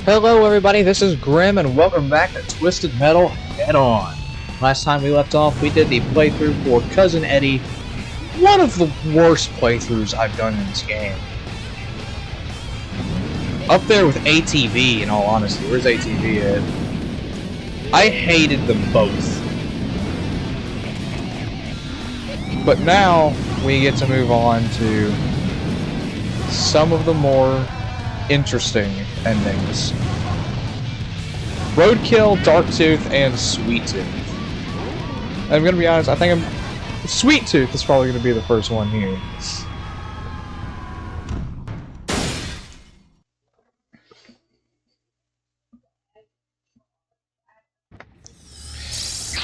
Hello everybody, this is Grim and welcome back to Twisted Metal Head On. Last time we left off, we did the playthrough for Cousin Eddie. One of the worst playthroughs I've done in this game. Up there with ATV, in all honesty. Where's ATV at? I hated them both. But now, we get to move on to some of the more interesting endings. Roadkill, Darktooth, and Sweet Tooth. I'm gonna be honest, I think Sweet Tooth is probably gonna be the first one here.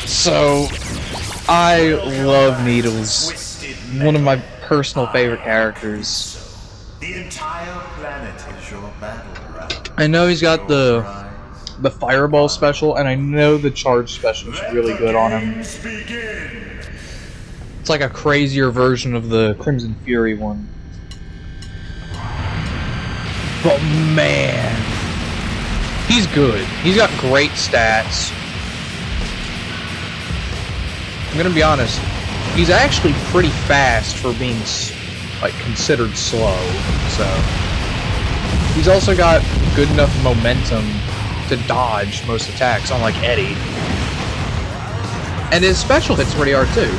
So, I love Needles. One of my personal favorite characters. The entire planet is your battleground. I know he's got the Fireball special, and I know the Charge special is really good on him. It's like a crazier version of the Crimson Fury one. But man, he's good. He's got great stats. I'm gonna be honest, he's actually pretty fast for being like considered slow, so he's also got good enough momentum to dodge most attacks, unlike Eddie. And his special hits pretty hard too.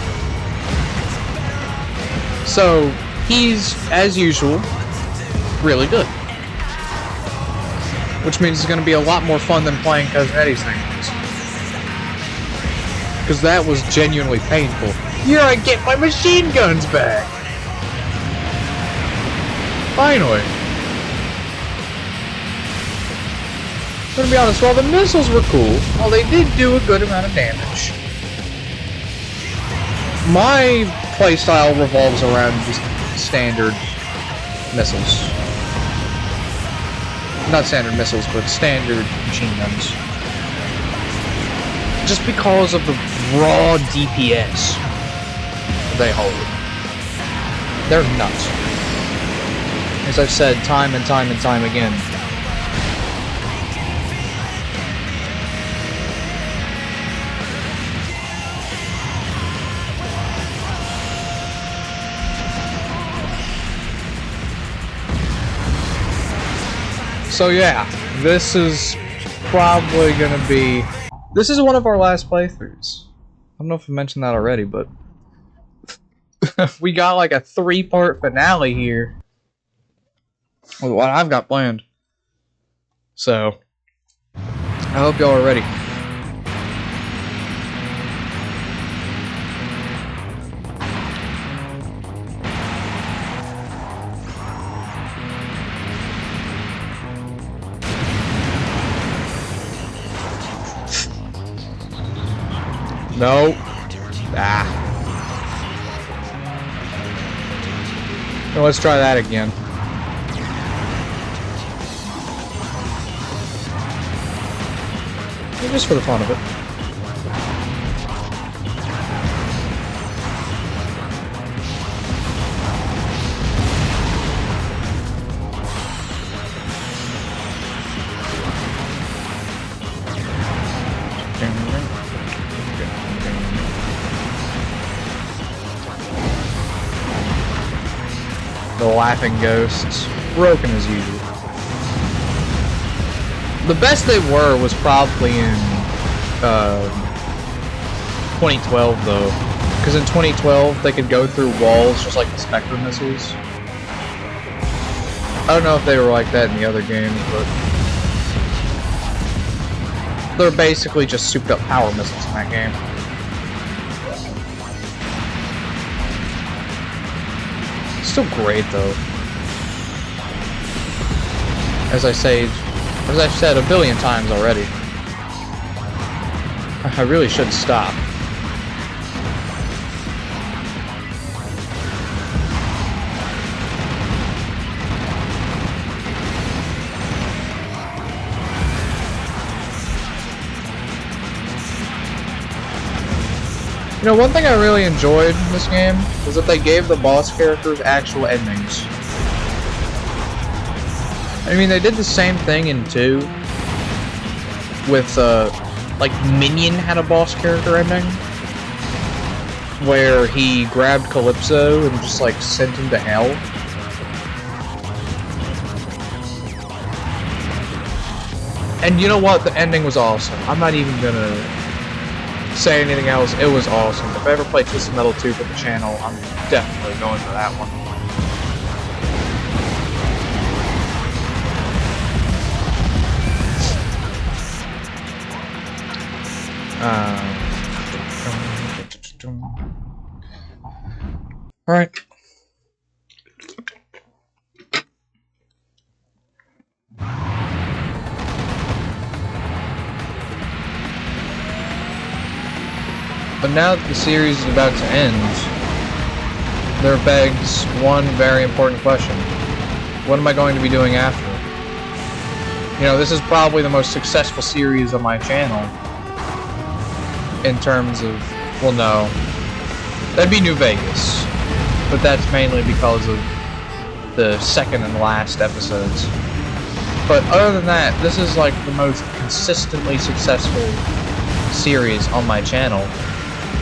So he's, as usual, really good. Which means it's gonna be a lot more fun than playing Cousin Eddie's things. Because that was genuinely painful. Here I get my machine guns back! Finally. I'm gonna be honest, while the missiles were cool, while they did do a good amount of damage, my playstyle revolves around just standard missiles. Not standard missiles, but standard machine guns. Just because of the raw DPS they hold. They're nuts. As I've said time and time and time again. So yeah, this is probably gonna be... This is one of our last playthroughs. I don't know if I mentioned that already, but... we got like a 3-part finale here with what I've got planned. So, I hope y'all are ready. No. Ah. Well, let's try that again. Just for the fun of it. The laughing ghosts, broken as usual. The best they were was probably in 2012, though. Because in 2012, they could go through walls just like the Spectre missiles. I don't know if they were like that in the other games, but... they're basically just souped up power missiles in that game. Still great, though. As I've said a billion times already. I really should stop. You know, one thing I really enjoyed in this game was that they gave the boss characters actual endings. I mean, they did the same thing in 2 with, like, Minion had a boss character ending, where he grabbed Calypso and just, like, sent him to hell. And you know what? The ending was awesome. I'm not even gonna say anything else. It was awesome. If I ever play Twisted Metal 2 for the channel, I'm definitely going for that one. Alright. But now that the series is about to end, there begs one very important question. What am I going to be doing after? You know, this is probably the most successful series on my channel. In terms of, well, no. That'd be New Vegas. But that's mainly because of the second and last episodes. But other than that, this is like the most consistently successful series on my channel.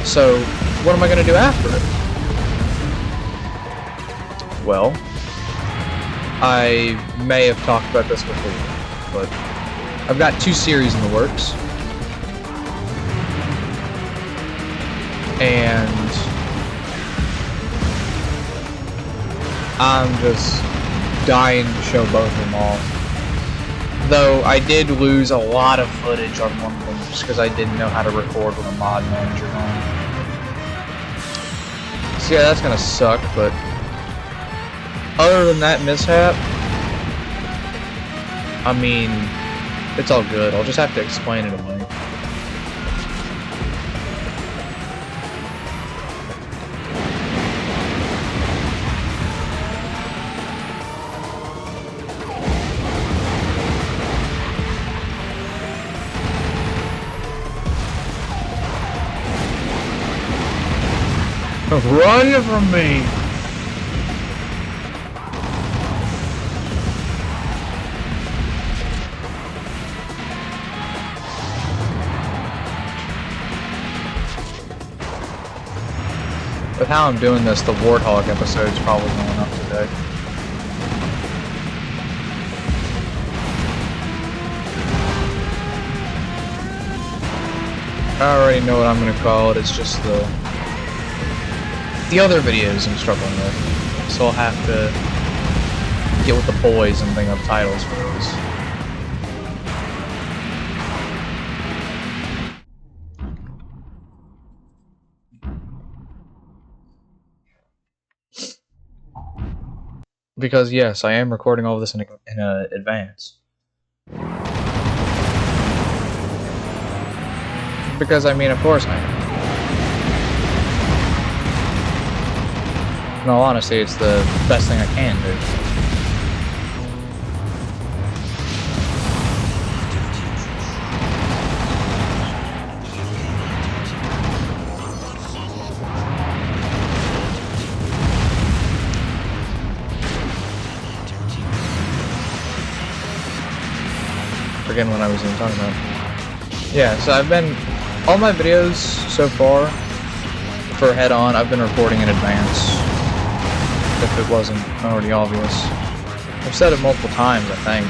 So, what am I going to do after it? Well, I may have talked about this before, but I've got 2 series in the works. And I'm just dying to show both of them off. Though I did lose a lot of footage on one of them just because I didn't know how to record with a mod manager on. So yeah, that's gonna suck, but other than that mishap, I mean, it's all good. I'll just have to explain it away. Run from me! With how I'm doing this, the Warthog episode's probably going up today. I already know what I'm gonna call it, it's just the other videos I'm struggling with, so I'll have to get with the boys and think of titles for those. Because yes, I am recording all of this in advance. Because I mean, of course I am. In all honesty, it's the best thing I can do. Forgetting what I was even talking about. Yeah, so I've been... all my videos so far for Head On, I've been recording in advance. If it wasn't already obvious. I've said it multiple times, I think.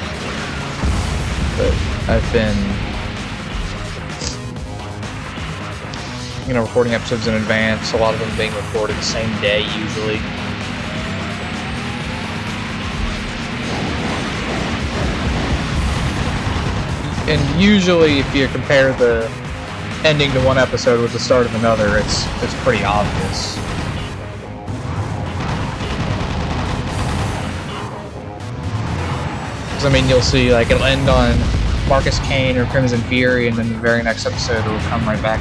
But I've been, you know, recording episodes in advance, a lot of them being recorded the same day, usually. And usually, if you compare the ending to one episode with the start of another, it's pretty obvious. I mean, you'll see, like, it'll end on Marcus Kane or Crimson Fury, and then the very next episode it'll come right back.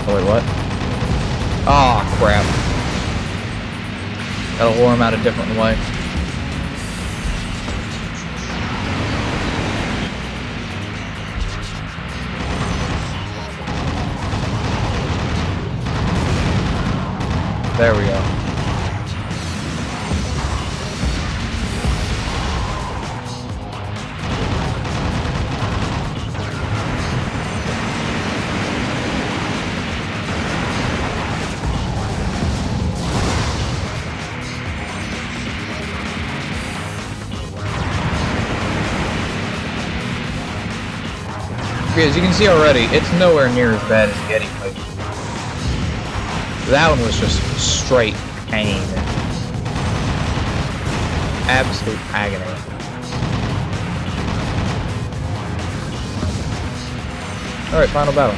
Oh, wait, what? Aw, crap. Gotta lure him out a different way. There we go. As you can see already, it's nowhere near as bad as Getty Plate. That one was just straight pain. Absolute agony. Alright, final battle.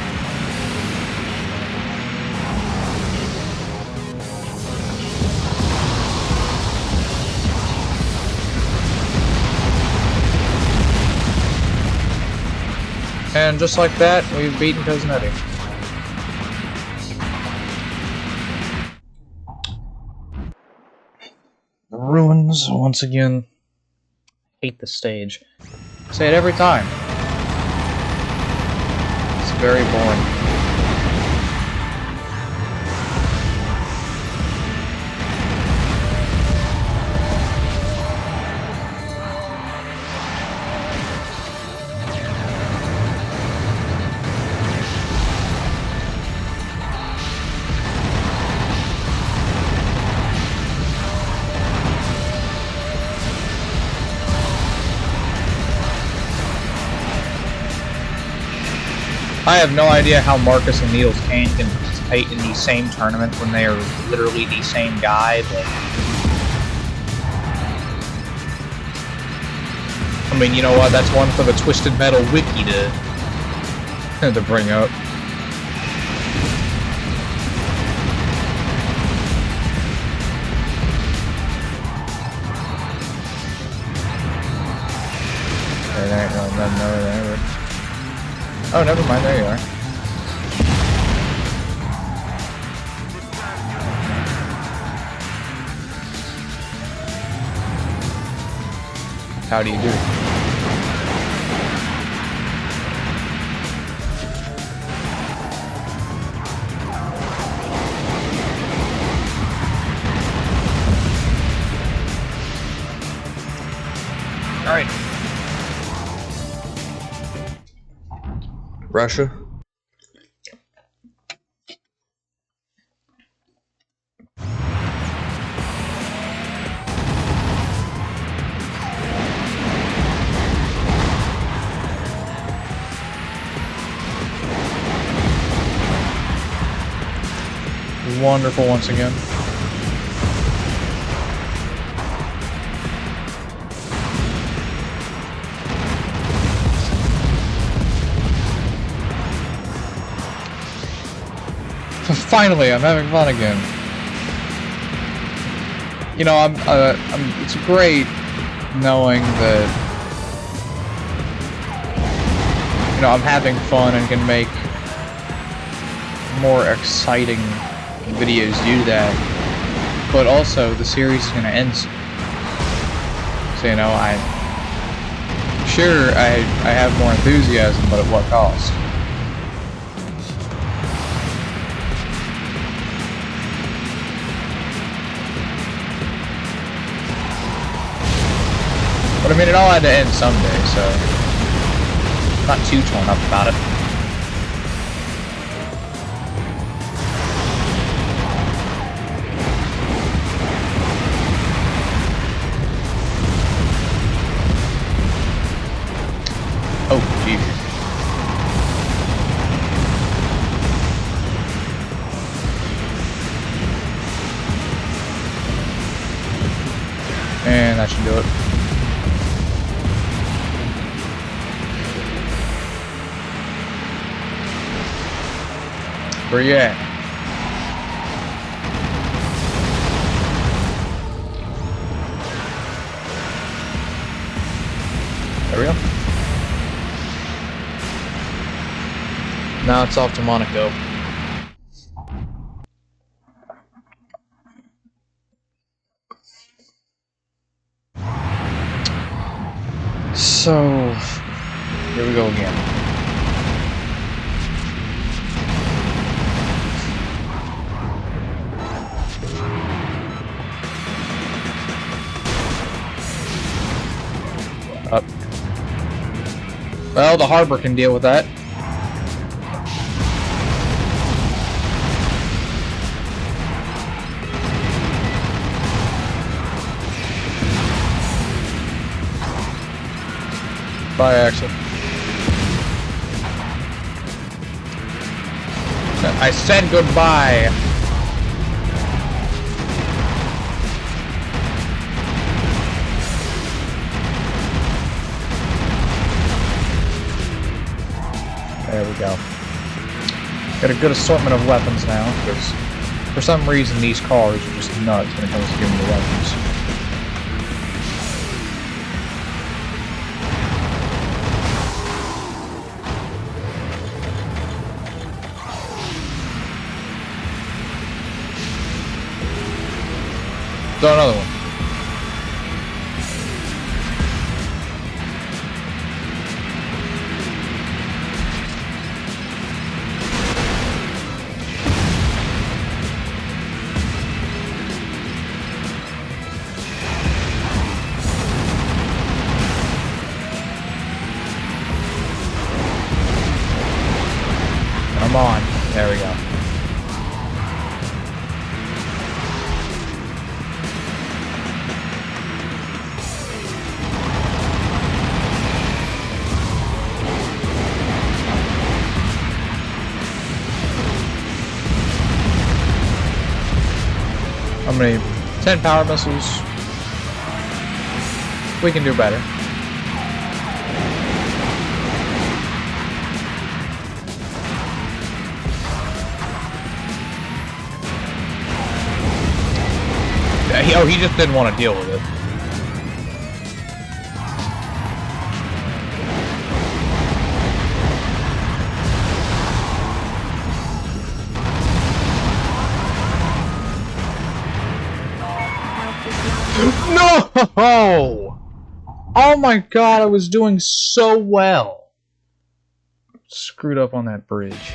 And just like that, we've beaten Cousin Eddie. The ruins, once again. Hate the stage. Say it every time. It's very boring. I have no idea how Marcus and Needles Kane can participate in the same tournament when they are literally the same guy, but... I mean, you know what, that's one for the Twisted Metal Wiki to bring up. Oh, never mind, there you are. How do you do? Alright. Russia. Wonderful once again. Finally, I'm having fun again. You know, it's great knowing that, you know, I'm having fun and can make more exciting videos due to that. But also, the series is going to end soon. So, you know, Sure, I have more enthusiasm, but at what cost? But I mean, it all had to end someday, so I'm not too torn up about it. Oh, jeez. And that should do it. Where you at? There we go. Now it's off to Monaco. So, here we go again. Up. Well, the harbor can deal with that. Bye, Axel. I said goodbye. There we go. Got a good assortment of weapons now, because for some reason these cars are just nuts when it comes to giving the weapons. Throw another one. Come on. There we go. How many? 10 power missiles. We can do better. Oh, he just didn't want to deal with it. No! Oh my god, I was doing so well. Screwed up on that bridge.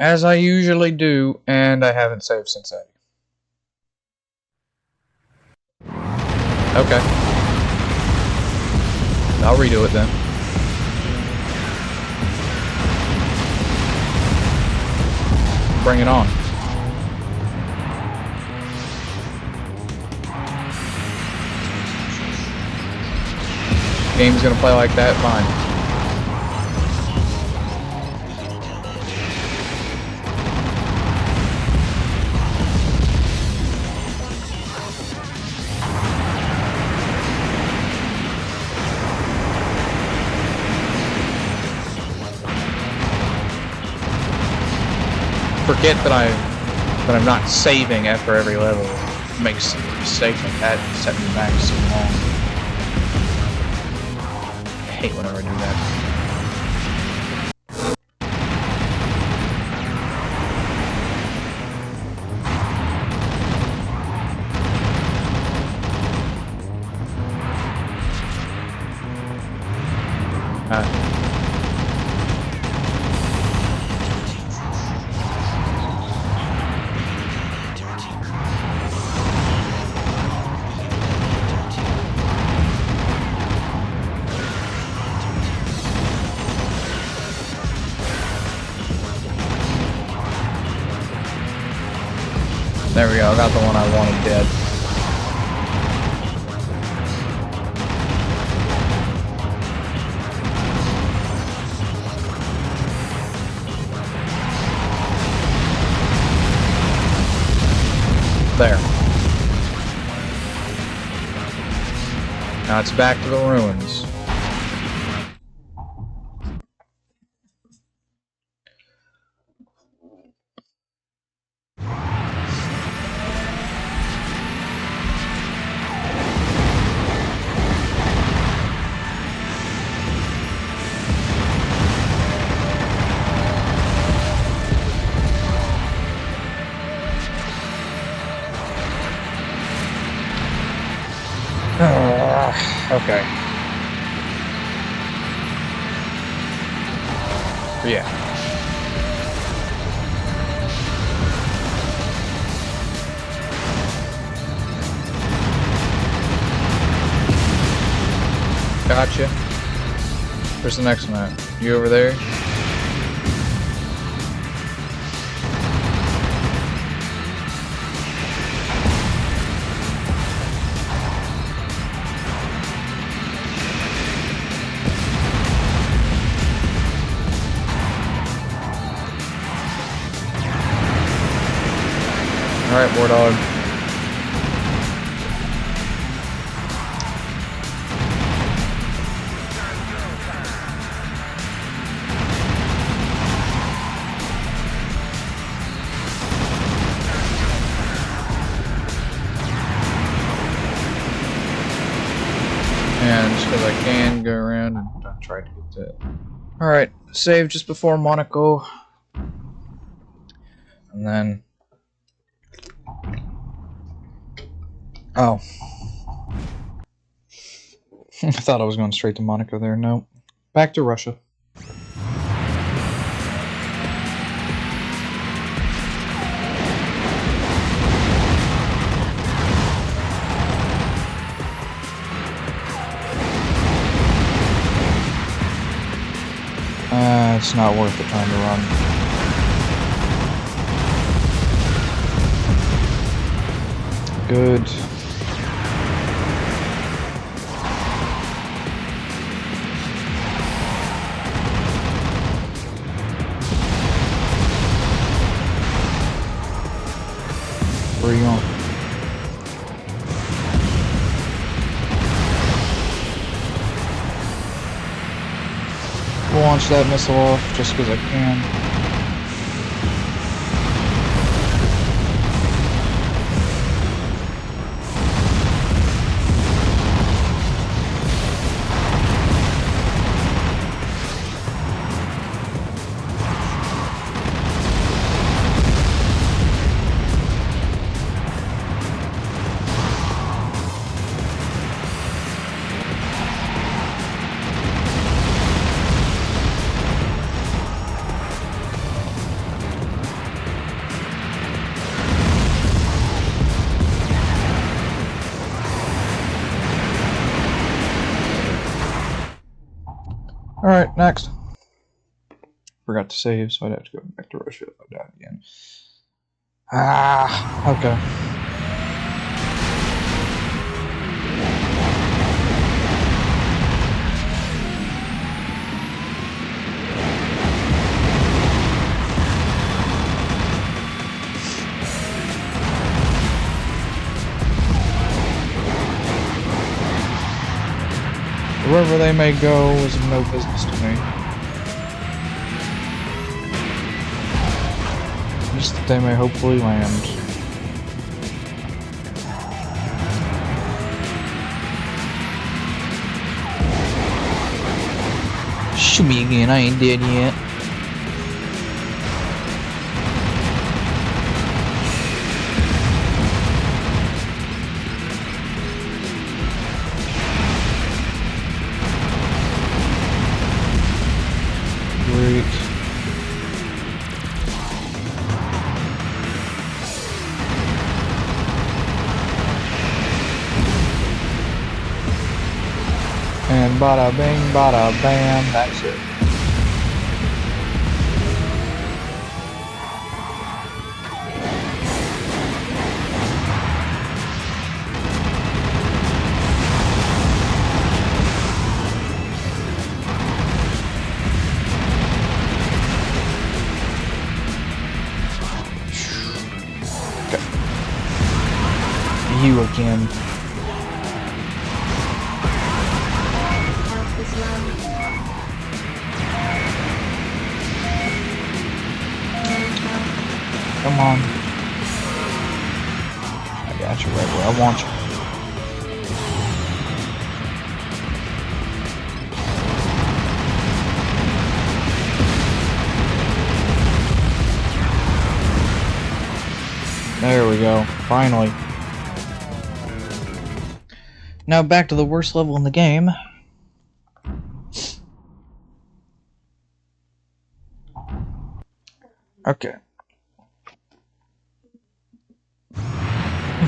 As I usually do, and I haven't saved since then. Okay. I'll redo it then. Bring it on. Game's gonna play like that, fine. Forget that I'm not saving after every level. Makes mistakes like that and set me back so long. I hate whenever I do that. There we go, I got the one I wanted dead. There. Now it's back to the ruins. Okay. Yeah. Gotcha. Where's the next one at? You over there? Alright, War Dog. And just because I can go around and try to get to it. Alright, save just before Monaco. And then... Oh. I thought I was going straight to Monaco there. No. Back to Russia. It's not worth the time to run. Good. Where are you going? Launch that missile off just because I can. Alright, next. Forgot to save, so I'd have to go back to Russia if I died again. Ah, okay. Wherever they may go is of no business to me. Just that they may hopefully land. Shoot me again, I ain't dead yet. And bada bing, bada bam, that's it. Okay. You again. Come on. I got you right where I want you. There we go. Finally. Now back to the worst level in the game. Okay.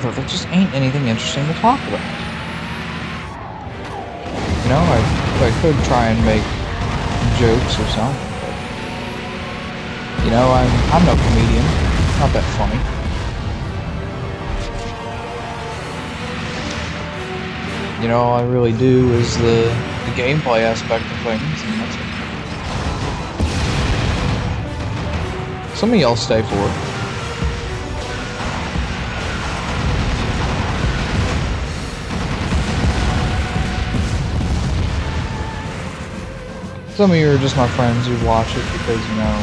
There just ain't anything interesting to talk about. You know, I could try and make jokes or something, but you know, I'm no comedian. Not that funny. You know, all I really do is the gameplay aspect of things, and that's it. Some of y'all stay for it. Some of you are just my friends who watch it because, you know,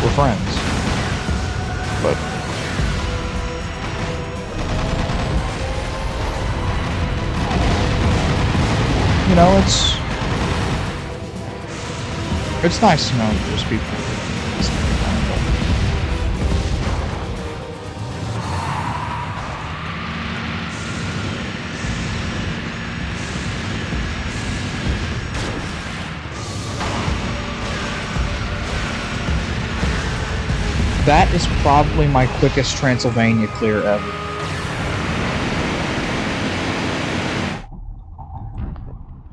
we're friends. But you know, it's nice to know that there's people. That is probably my quickest Transylvania clear ever.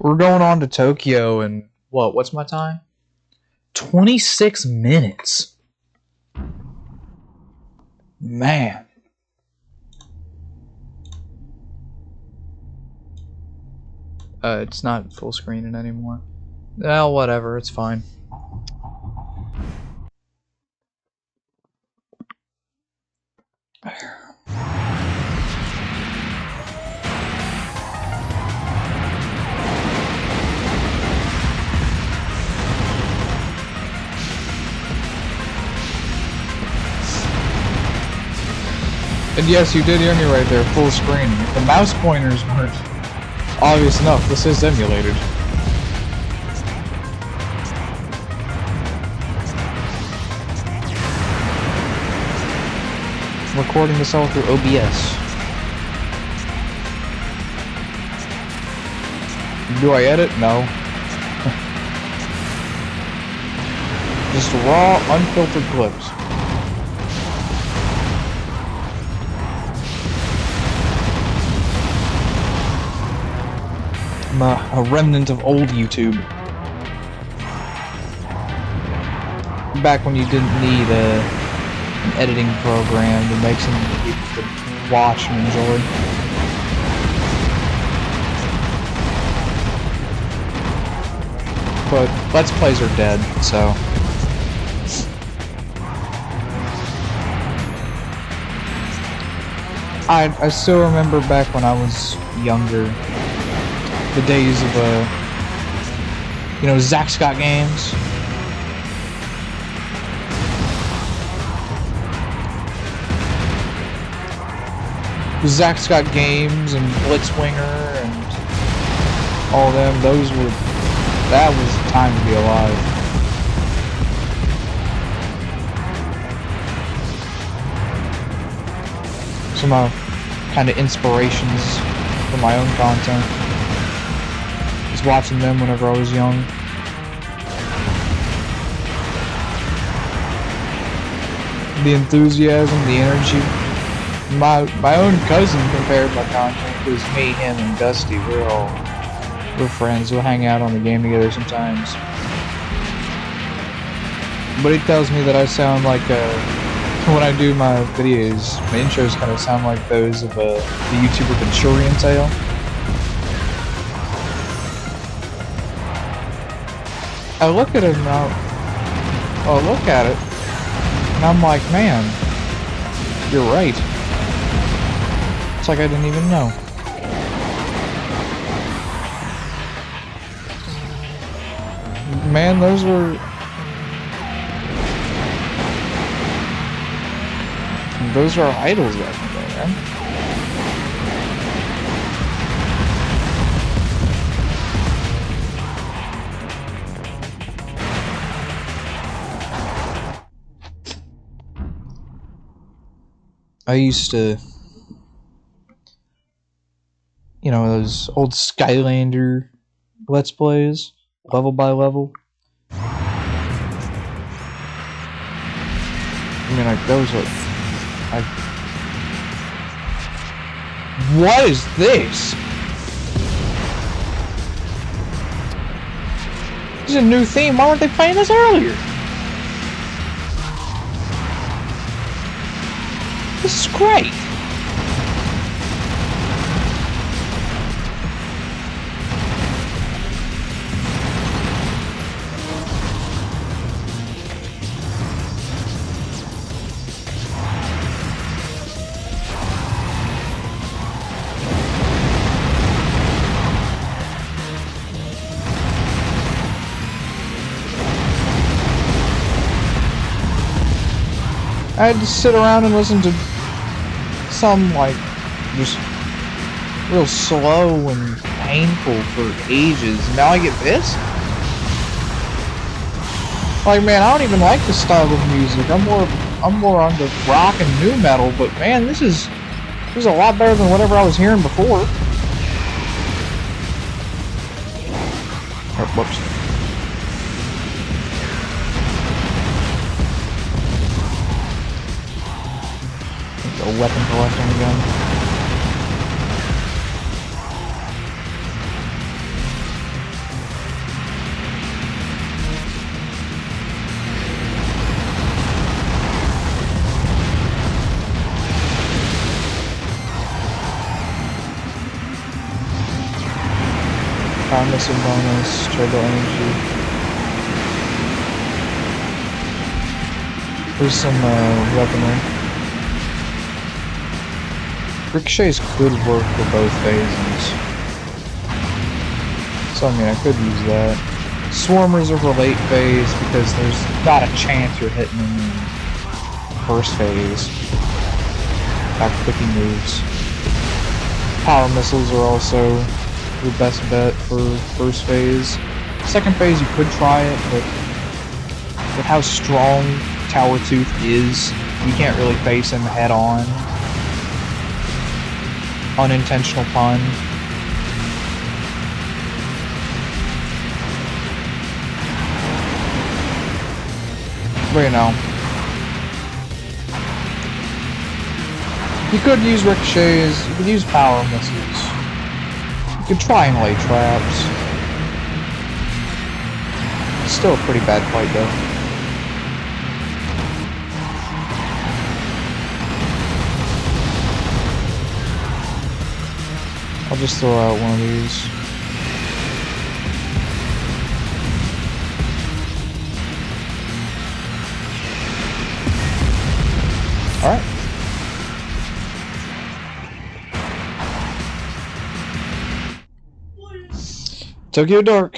We're going on to Tokyo in, what's my time? 26 minutes. Man. It's not full screening anymore. Well, whatever, it's fine. And yes, you did hear me right there, full screen. If the mouse pointers weren't obvious enough, this is emulated. Recording this all through OBS. Do I edit? No. Just raw, unfiltered clips. I'm a remnant of old YouTube. Back when you didn't need an editing program to make something that people could watch and enjoy. But Let's Plays are dead, so... I still remember back when I was younger, the days of, you know, Zack Scott Games. Zack Scott Games and Blitzwinger and all them, that was the time to be alive. Some kind of inspirations for my own content. Was watching them whenever I was young. The enthusiasm, the energy. My own cousin compared my content because me, him, and Dusty, we're friends. We'll hang out on the game together sometimes. But he tells me that I sound like when I do my videos, my intros kind of sound like those of the YouTuber Venturian Tale. I look at it now. Oh, look at it, and I'm like, man, you're right. It's like I didn't even know. Man, those were our idols back in the day, man. I used to, you know, those old Skylander Let's Plays, level by level. I mean, like, those are... What is this? This is a new theme. Why weren't they playing this earlier? This is great. I had to sit around and listen to some, like, just real slow and painful for ages. Now I get this? Like, man, I don't even like this style of music. I'm more on the rock and nu metal, but man, this is a lot better than whatever I was hearing before. Oh, whoops. A weapon collecting again. Power missile bonus, turbo energy. There's some weaponry. Ricochets could work for both phases. So, I mean, I could use that. Swarmers are for late phase because there's not a chance you're hitting them in first phase. Back clicking moves. Power missiles are also your best bet for first phase. Second phase, you could try it, but with how strong Tower Tooth is, you can't really face him head on. Unintentional pun. But you know, you could use ricochets, you could use power missiles, you could try and lay traps. It's still a pretty bad fight though. I'll just throw out one of these. Alright. Tokyo Dark.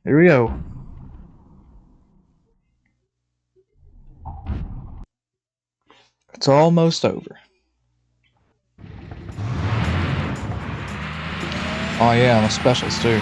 Here we go. It's almost over. Oh yeah, and the specials too.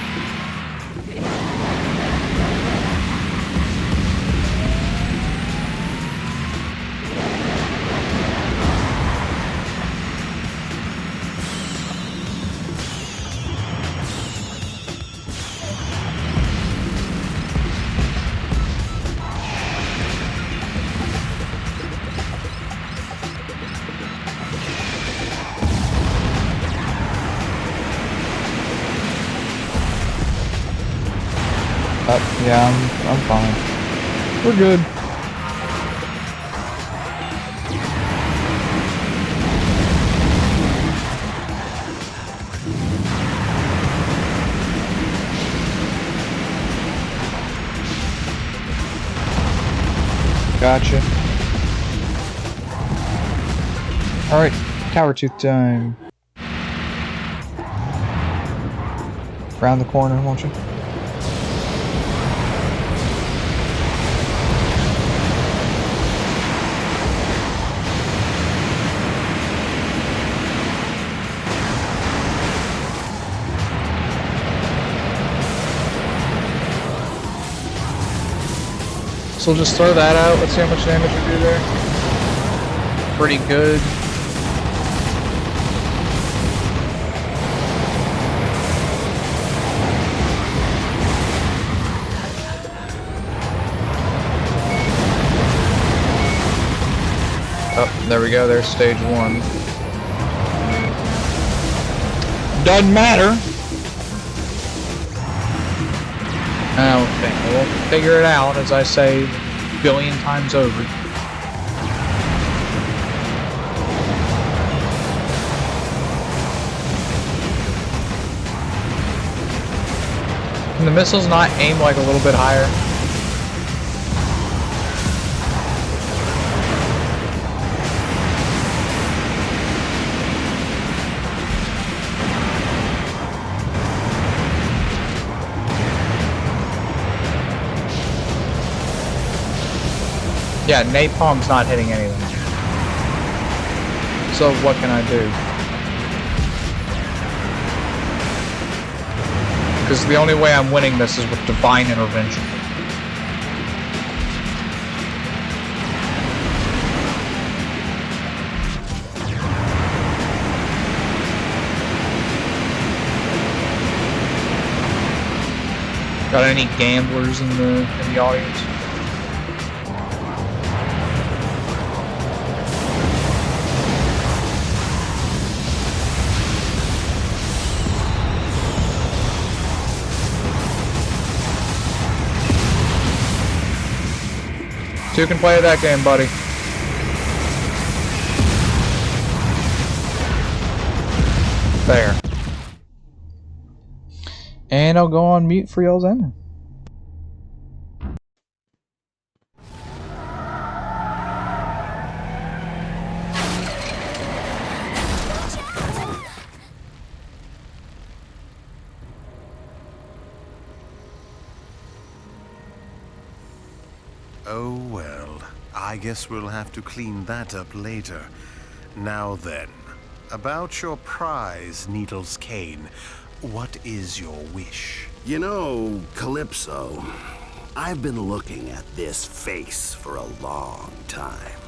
Yeah, I'm fine. We're good. Gotcha. Alright, Tower Tooth time. Round the corner, won't you? So we'll just throw that out. Let's see how much damage we do there. Pretty good. Oh, there we go. There's stage 1. Doesn't matter. Okay, we'll figure it out, as I say a billion times over. Can the missiles not aim like a little bit higher? Yeah, napalm's not hitting anything. So what can I do? Because the only way I'm winning this is with divine intervention. Got any gamblers in the audience? You can play that game, buddy. There. And I'll go on mute for y'all's ending. Oh well, I guess we'll have to clean that up later. Now then, about your prize, Needles Cane. What is your wish? You know, Calypso, I've been looking at this face for a long time.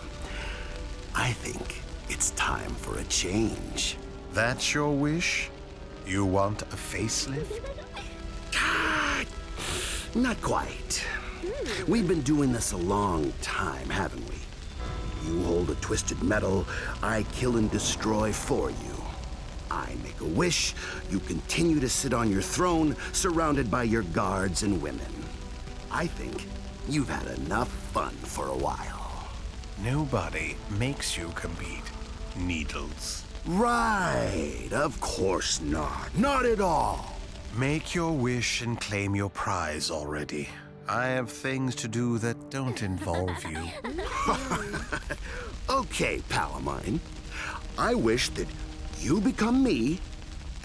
I think it's time for a change. That's your wish? You want a facelift? Not quite. We've been doing this a long time, haven't we? You hold a twisted metal, I kill and destroy for you. I make a wish, you continue to sit on your throne, surrounded by your guards and women. I think you've had enough fun for a while. Nobody makes you compete, Needles. Right, of course not. Not at all. Make your wish and claim your prize already. I have things to do that don't involve you. Okay, pal of mine. I wish that you become me,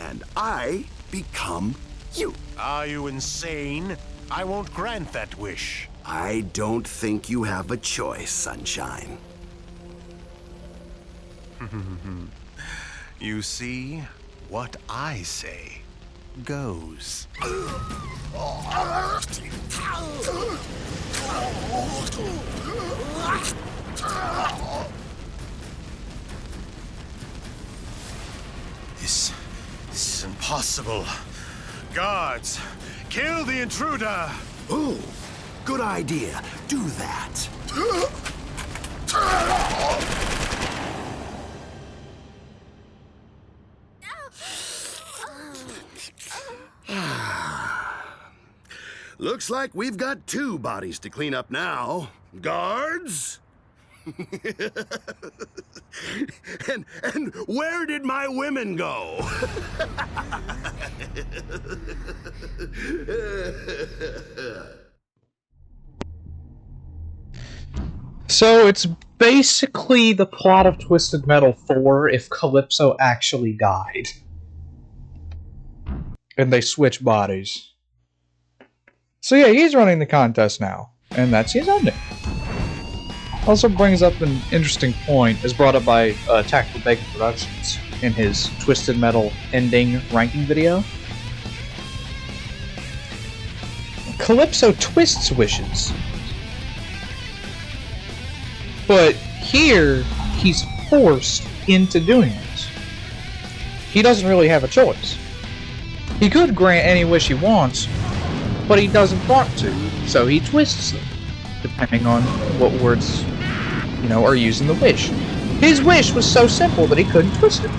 and I become you. Are you insane? I won't grant that wish. I don't think you have a choice, Sunshine. You see, what I say goes. This is impossible. Guards, kill the intruder! Ooh, good idea. Do that. Looks like we've got two bodies to clean up now. Guards? and where did my women go? So it's basically the plot of Twisted Metal 4 if Calypso actually died. And they switch bodies. So yeah, he's running the contest now, and that's his ending. Also brings up an interesting point, as brought up by Tactical Bacon Productions in his Twisted Metal ending ranking video. Calypso twists wishes. But here, he's forced into doing this. He doesn't really have a choice. He could grant any wish he wants, but he doesn't want to, so he twists them, depending on what words, are used in the wish. His wish was so simple that he couldn't twist it.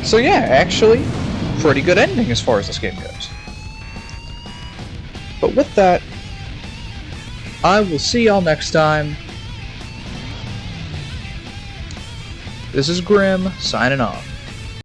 So yeah, actually, pretty good ending as far as this game goes. But with that, I will see y'all next time. This is Grim, signing off.